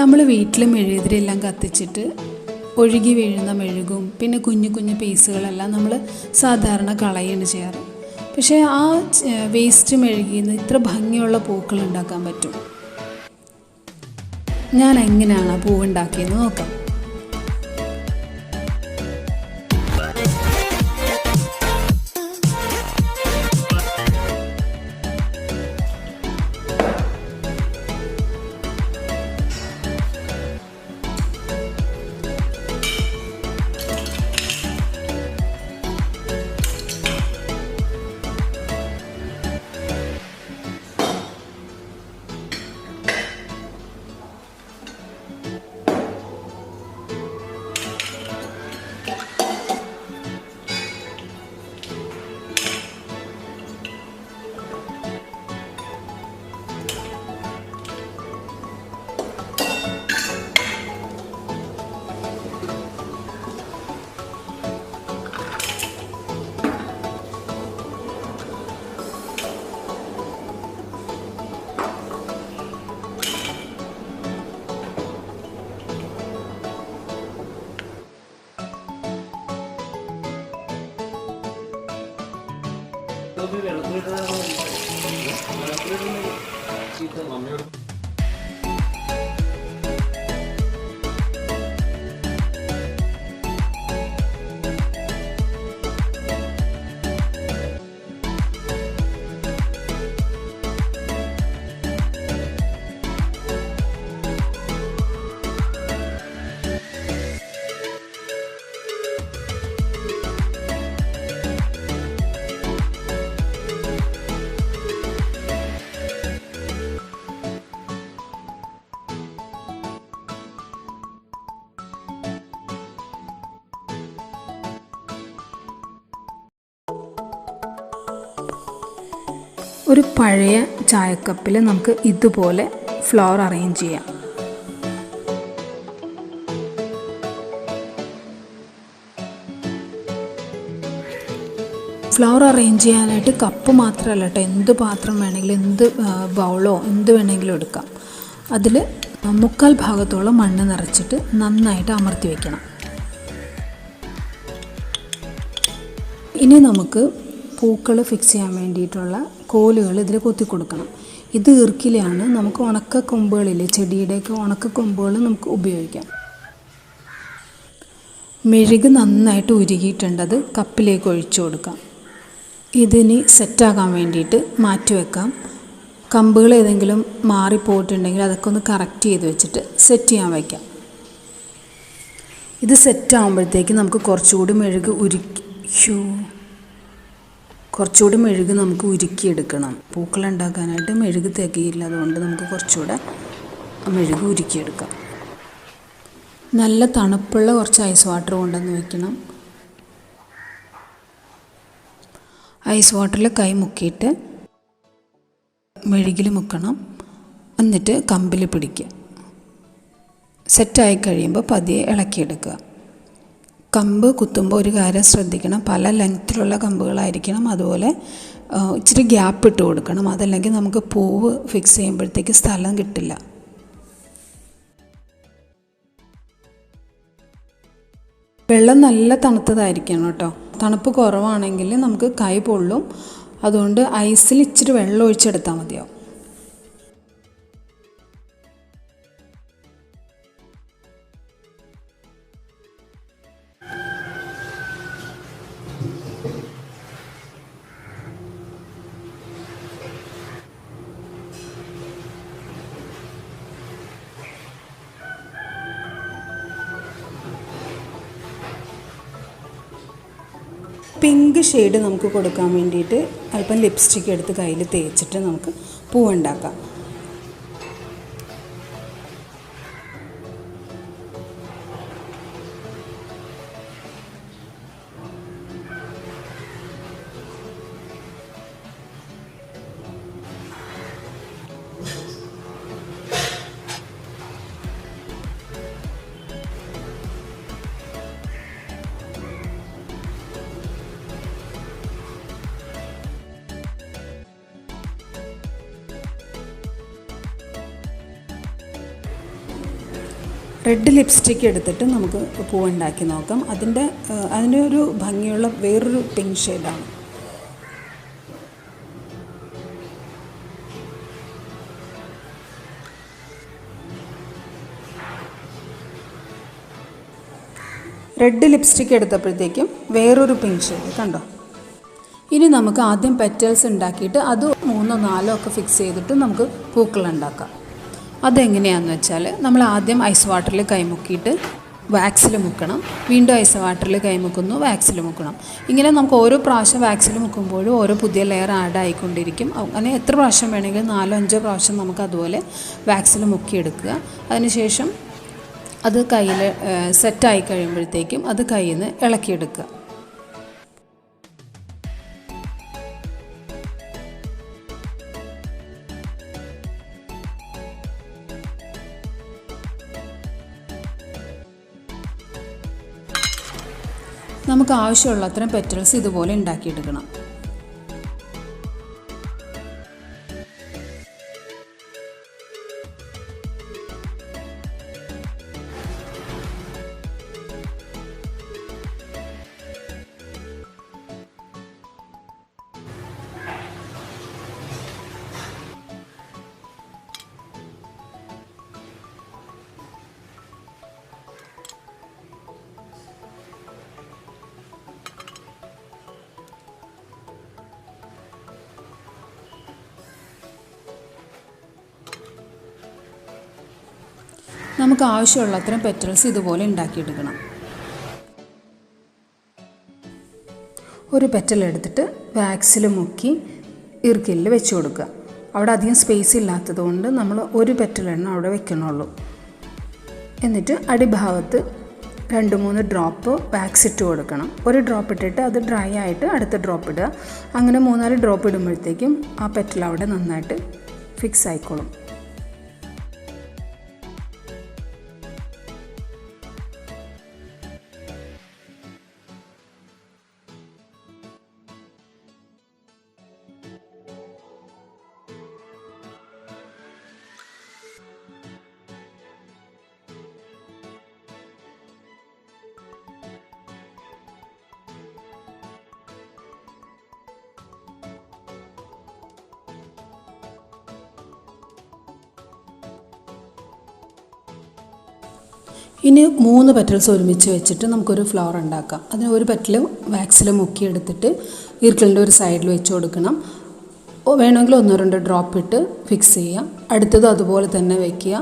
നമ്മൾ വീട്ടിൽ മെഴുകുതിരിയെല്ലാം കത്തിച്ചിട്ട് ഒഴുകി വീഴുന്ന മെഴുകും പിന്നെ കുഞ്ഞു കുഞ്ഞു പീസുകളെല്ലാം നമ്മൾ സാധാരണ കളയാണ് ചെയ്യാറ്. പക്ഷേ ആ വേസ്റ്റ് മെഴുകിയിൽ നിന്ന് ഇത്ര ഭംഗിയുള്ള പൂക്കൾ ഉണ്ടാക്കാൻ പറ്റും. ഞാൻ എങ്ങനെയാണ് ആ പൂവുണ്ടാക്കിയെന്ന് നോക്കാം. ഒരു പഴയ ചായക്കപ്പിൽ നമുക്ക് ഇതുപോലെ ഫ്ലവർ അറേഞ്ച് ചെയ്യാം. ഫ്ലവർ അറേഞ്ച് ചെയ്യാനായിട്ട് കപ്പ് മാത്രമല്ല കേട്ടോ, എന്ത് പാത്രം വേണമെങ്കിലും, എന്ത് ബൗളോ എന്ത് വേണമെങ്കിലും എടുക്കാം. അതിൽ 3/4 ഭാഗത്തോളം മണ്ണ് നിറച്ചിട്ട് നന്നായിട്ട് അമർത്തി വയ്ക്കണം. ഇനി നമുക്ക് പൂക്കൾ ഫിക്സ് ചെയ്യാൻ വേണ്ടിയിട്ടുള്ള കോലുകൾ ഇതിൽ കൊത്തി കൊടുക്കണം. ഇത് ഈർക്കിലാണ്. നമുക്ക് ഉണക്ക കൊമ്പുകളില്ലേ, ചെടിയുടെയൊക്കെ ഉണക്ക കൊമ്പുകൾ നമുക്ക് ഉപയോഗിക്കാം. മെഴുക് നന്നായിട്ട് ഉരുകിയിട്ടുണ്ട്, അത് കപ്പിലേക്ക് ഒഴിച്ചു കൊടുക്കാം. ഇതിനി സെറ്റാകാൻ വേണ്ടിയിട്ട് മാറ്റി വെക്കാം. കമ്പുകൾ ഏതെങ്കിലും മാറിപ്പോയിട്ടുണ്ടെങ്കിൽ അതൊക്കെ ഒന്ന് കറക്റ്റ് ചെയ്ത് വെച്ചിട്ട് സെറ്റ് ചെയ്യാൻ വയ്ക്കാം. ഇത് സെറ്റാകുമ്പോഴത്തേക്ക് നമുക്ക് കുറച്ചുകൂടി മെഴുക് നമുക്ക് ഉരുക്കിയെടുക്കണം. പൂക്കളുണ്ടാക്കാനായിട്ട് മെഴുക് തികയില്ല, അതുകൊണ്ട് നമുക്ക് കുറച്ചുകൂടെ മെഴുക് ഉരുക്കിയെടുക്കാം. നല്ല തണുപ്പുള്ള കുറച്ച് ഐസ് വാട്ടർ കൊണ്ടുവന്ന് വയ്ക്കണം. ഐസ് വാട്ടറിൽ കൈ മുക്കിയിട്ട് മെഴുകിൽ മുക്കണം, എന്നിട്ട് കമ്പിൽ പിടിക്കുക. സെറ്റായി കഴിയുമ്പോൾ പതിയെ ഇളക്കിയെടുക്കുക. കമ്പ് കുത്തുമ്പോൾ ഒരു കാര്യം ശ്രദ്ധിക്കണം, പല ലെങ്ത്തിലുള്ള കമ്പുകളായിരിക്കണം. അതുപോലെ ഇച്ചിരി ഗ്യാപ്പ് ഇട്ട് കൊടുക്കണം, അതല്ലെങ്കിൽ നമുക്ക് പൂവ് ഫിക്സ് ചെയ്യുമ്പോഴത്തേക്ക് സ്ഥലം കിട്ടില്ല. വെള്ളം നല്ല തണുത്തതായിരിക്കണം കേട്ടോ. തണുപ്പ് കുറവാണെങ്കിൽ നമുക്ക് കൈ പൊള്ളും. അതുകൊണ്ട് ഐസിൽ ഇച്ചിരി വെള്ളം ഒഴിച്ചെടുത്താൽ മതിയാവും. പിങ്ക് ഷെയ്ഡ് നമുക്ക് കൊടുക്കാൻ വേണ്ടിയിട്ട് അല്പം ലിപ്സ്റ്റിക്ക് എടുത്ത് കയ്യിൽ തേച്ചിട്ട് നമുക്ക് പൂവുണ്ടാക്കാം. റെഡ് ലിപ്സ്റ്റിക്ക് എടുത്തിട്ട് നമുക്ക് പൂവുണ്ടാക്കി നോക്കാം. അതിൻ്റെ ഒരു ഭംഗിയുള്ള വേറൊരു പിങ്ക് ഷെയ്ഡാണ്. റെഡ് ലിപ്സ്റ്റിക്ക് എടുത്തപ്പോഴത്തേക്കും വേറൊരു പിങ്ക് ഷെയ്ഡ് കണ്ടോ. ഇനി നമുക്ക് ആദ്യം പെറ്റൽസ് ഉണ്ടാക്കിയിട്ട് അത് 3 4 ഒക്കെ ഫിക്സ് ചെയ്തിട്ട് നമുക്ക് പൂക്കളുണ്ടാക്കാം. അതെങ്ങനെയാണെന്ന് വെച്ചാൽ നമ്മൾ ആദ്യം ഐസ് വാട്ടറിൽ കൈമുക്കിയിട്ട് വാക്സിൽ മുക്കണം, വീണ്ടും ഐസ് വാട്ടറിൽ കൈമുക്കുന്നു, വാക്സിൽ മുക്കണം. ഇങ്ങനെ നമുക്ക് ഓരോ പ്രാവശ്യം വാക്സിൽ മുക്കുമ്പോഴും ഓരോ പുതിയ ലെയർ ആഡ് ആയിക്കൊണ്ടിരിക്കും. അങ്ങനെ എത്ര പ്രാവശ്യം വേണമെങ്കിലും 4 5 പ്രാവശ്യം നമുക്ക് അതുപോലെ വാക്സിൽ മുക്കിയെടുക്കുക. അതിനുശേഷം അത് കയ്യിൽ സെറ്റായി കഴിയുമ്പോഴത്തേക്കും അത് കയ്യിൽ നിന്ന് ഇളക്കിയെടുക്കുക. നമുക്ക് ആവശ്യമുള്ള അത്രയും പെറ്റൽസ് ഇതുപോലെ ഉണ്ടാക്കിയെടുക്കണം. നമുക്ക് ആവശ്യമുള്ള അത്രയും പെറ്റൽസ് ഇതുപോലെ ഉണ്ടാക്കിയെടുക്കണം. ഒരു പെറ്റൽ എടുത്തിട്ട് വാക്സിൽ മുക്കി ഇർക്കിലിൽ വെച്ച് കൊടുക്കുക. അവിടെ അധികം സ്പേസ് ഇല്ലാത്തതുകൊണ്ട് നമ്മൾ ഒരു പെറ്റലെണ്ണം അവിടെ വെക്കണുള്ളൂ. എന്നിട്ട് അടിഭാഗത്ത് 2-3 ഡ്രോപ്പ് വാക്സ് ഇട്ട് കൊടുക്കണം. ഒരു ഡ്രോപ്പ് ഇട്ടിട്ട് അത് ഡ്രൈ ആയിട്ട് അടുത്ത ഡ്രോപ്പ് ഇടുക. അങ്ങനെ 3-4 ഡ്രോപ്പ് ഇടുമ്പോഴത്തേക്കും ആ പെറ്റൽ അവിടെ നന്നായിട്ട് ഫിക്സ് ആയിക്കോളും. ഇനി 3 പെറ്റൽസ് ഒരുമിച്ച് വെച്ചിട്ട് നമുക്കൊരു ഫ്ലവർ ഉണ്ടാക്കാം. അതിന് ഒരു പെറ്റൽ വാക്സിൽ മുക്കിയെടുത്തിട്ട് ഈർക്കിളിൻ്റെ ഒരു സൈഡിൽ വെച്ച് കൊടുക്കണം. വേണമെങ്കിൽ 1-2 ഡ്രോപ്പ് ഇട്ട് ഫിക്സ് ചെയ്യാം. അടുത്തതും അതുപോലെ തന്നെ വയ്ക്കുക.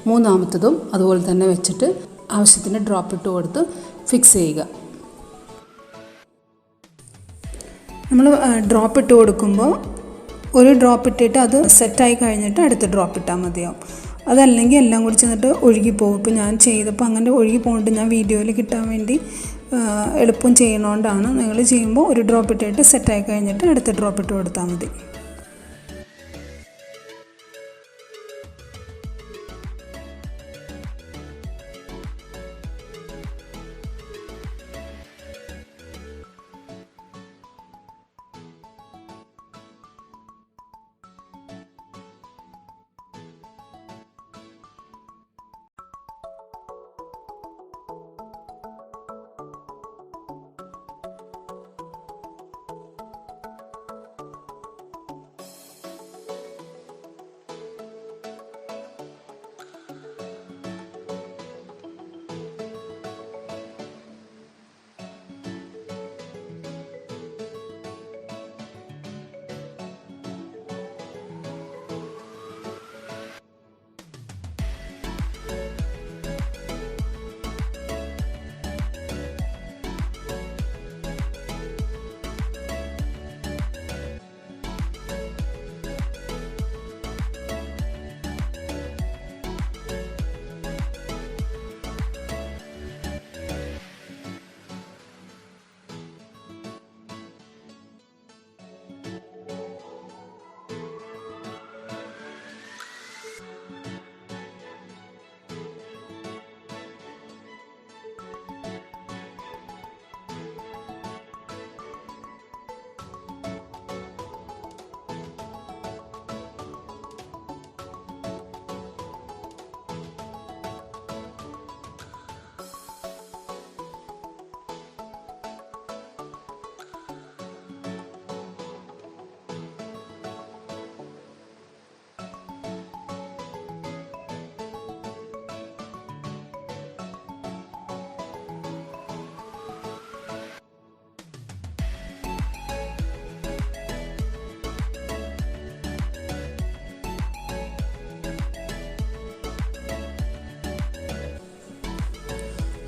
മൂന്നാമത്തതും അതുപോലെ തന്നെ വെച്ചിട്ട് ആവശ്യത്തിന് ഡ്രോപ്പ് ഇട്ട് കൊടുത്ത് ഫിക്സ് ചെയ്യുക. നമ്മൾ ഡ്രോപ്പ് ഇട്ട് കൊടുക്കുമ്പോൾ ഒരു ഡ്രോപ്പ് ഇട്ടിട്ട് അത് സെറ്റായി കഴിഞ്ഞിട്ട് അടുത്ത ഡ്രോപ്പ് ഇട്ടാൽ മതിയാവും. അതല്ലെങ്കിൽ എല്ലാം കൂടി ചെന്നിട്ട് ഒഴുകിപ്പോകും. ഇപ്പോൾ ഞാൻ ചെയ്തപ്പോൾ അങ്ങനെ ഒഴുകി പോകുന്നുണ്ട്. ഞാൻ വീഡിയോയിൽ കിട്ടാൻ വേണ്ടി എളുപ്പം ചെയ്യണോണ്ടാണ്. നിങ്ങൾ ചെയ്യുമ്പോൾ ഒരു ഡ്രോപ്പ് ഇട്ടിട്ട് സെറ്റായി കഴിഞ്ഞിട്ട് അടുത്ത ഡ്രോപ്പ് ഇട്ട് കൊടുത്താൽ മതി.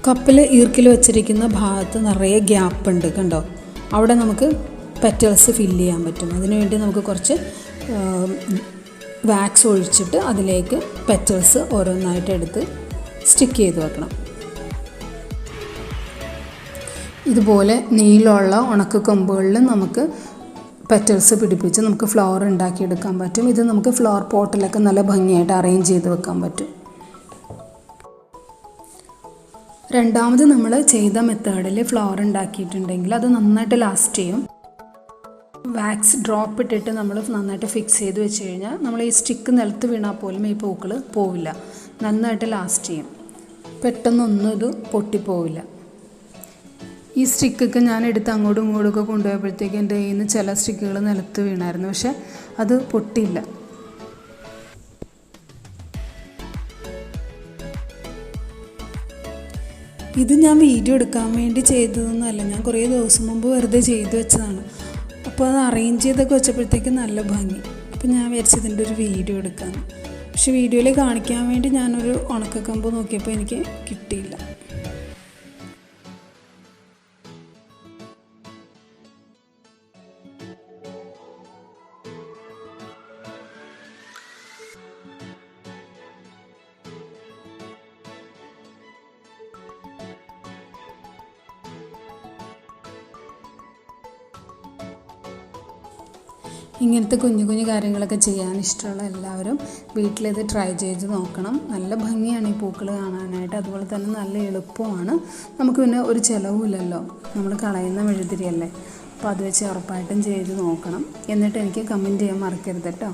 കപ്പിൽ ഈർക്കിൽ വെച്ചിരിക്കുന്ന ഭാഗത്ത് നിറയെ ഗ്യാപ്പ് ഉണ്ട്, കണ്ടോ? അവിടെ നമുക്ക് പെറ്റൽസ് ഫില്ല് ചെയ്യാൻ പറ്റും. അതിനുവേണ്ടി നമുക്ക് കുറച്ച് വാക്സ് ഒഴിച്ചിട്ട് അതിലേക്ക് പെറ്റൽസ് ഓരോന്നായിട്ട് എടുത്ത് സ്റ്റിക്ക് ചെയ്ത് വെക്കണം. ഇതുപോലെ നീളമുള്ള ഉണക്ക കൊമ്പുകളിൽ നമുക്ക് പെറ്റൽസ് പിടിപ്പിച്ച് നമുക്ക് ഫ്ലവർ ഉണ്ടാക്കിയെടുക്കാൻ പറ്റും. ഇത് നമുക്ക് ഫ്ലവർ പോട്ടിലൊക്കെ നല്ല ഭംഗിയായിട്ട് അറേഞ്ച് ചെയ്ത് വെക്കാൻ പറ്റും. രണ്ടാമത് നമ്മൾ ചെയ്ത മെത്തേഡിൽ ഫ്ലവർ ഉണ്ടാക്കിയിട്ടുണ്ടെങ്കിൽ അത് നന്നായിട്ട് ലാസ്റ്റ് ചെയ്യും. വാക്സ് ഡ്രോപ്പ് ഇട്ടിട്ട് നമ്മൾ നന്നായിട്ട് ഫിക്സ് ചെയ്ത് വെച്ച് കഴിഞ്ഞാൽ നമ്മൾ ഈ സ്റ്റിക്ക് നിലത്ത് വീണാൽ പോലും ഈ പൂക്കൾ പോവില്ല, നന്നായിട്ട് ലാസ്റ്റ് ചെയ്യും. പെട്ടെന്നൊന്നും ഇത് പൊട്ടിപ്പോവില്ല. ഈ സ്റ്റിക്കൊക്കെ ഞാൻ എടുത്ത് അങ്ങോട്ടും ഇങ്ങോട്ടുമൊക്കെ കൊണ്ടുപോയപ്പോഴത്തേക്ക് എൻ്റെ കയ്യിൽ നിന്ന് ചില സ്റ്റിക്കുകൾ നിലത്ത് വീണായിരുന്നു, പക്ഷെ അത് പൊട്ടിയില്ല. ഇത് ഞാൻ വീഡിയോ എടുക്കാൻ വേണ്ടി ചെയ്തതൊന്നുമല്ല, ഞാൻ കുറേ ദിവസം മുമ്പ് വെറുതെ ചെയ്ത് വെച്ചതാണ്. അപ്പോൾ അത് അറേഞ്ച് ചെയ്തൊക്കെ വെച്ചപ്പോഴത്തേക്ക് നല്ല ഭംഗി. അപ്പോൾ ഞാൻ വിചാരിച്ചതിൻ്റെ ഒരു വീഡിയോ എടുക്കാമെന്ന്. പക്ഷെ വീഡിയോയിൽ കാണിക്കാൻ വേണ്ടി ഞാനൊരു ഉണക്കക്കമ്പ് നോക്കിയപ്പോൾ എനിക്ക് കിട്ടിയില്ല. ഇങ്ങനത്തെ കുഞ്ഞു കുഞ്ഞു കാര്യങ്ങളൊക്കെ ചെയ്യാൻ ഇഷ്ടമുള്ള എല്ലാവരും വീട്ടിലിത് ട്രൈ ചെയ്ത് നോക്കണം. നല്ല ഭംഗിയാണ് ഈ പൂക്കൾ കാണാനായിട്ട്, അതുപോലെ തന്നെ നല്ല എളുപ്പമാണ്. നമുക്ക് പിന്നെ ഒരു ചിലവുമില്ലല്ലോ, നമ്മൾ കളയുന്ന മെഴുകുതിരിയല്ലേ. അപ്പോൾ അത് വെച്ച് ഉറപ്പായിട്ടും ചെയ്ത് നോക്കണം. എന്നിട്ട് എനിക്ക് കമൻറ്റ് ചെയ്യാൻ മറക്കരുത് കേട്ടോ.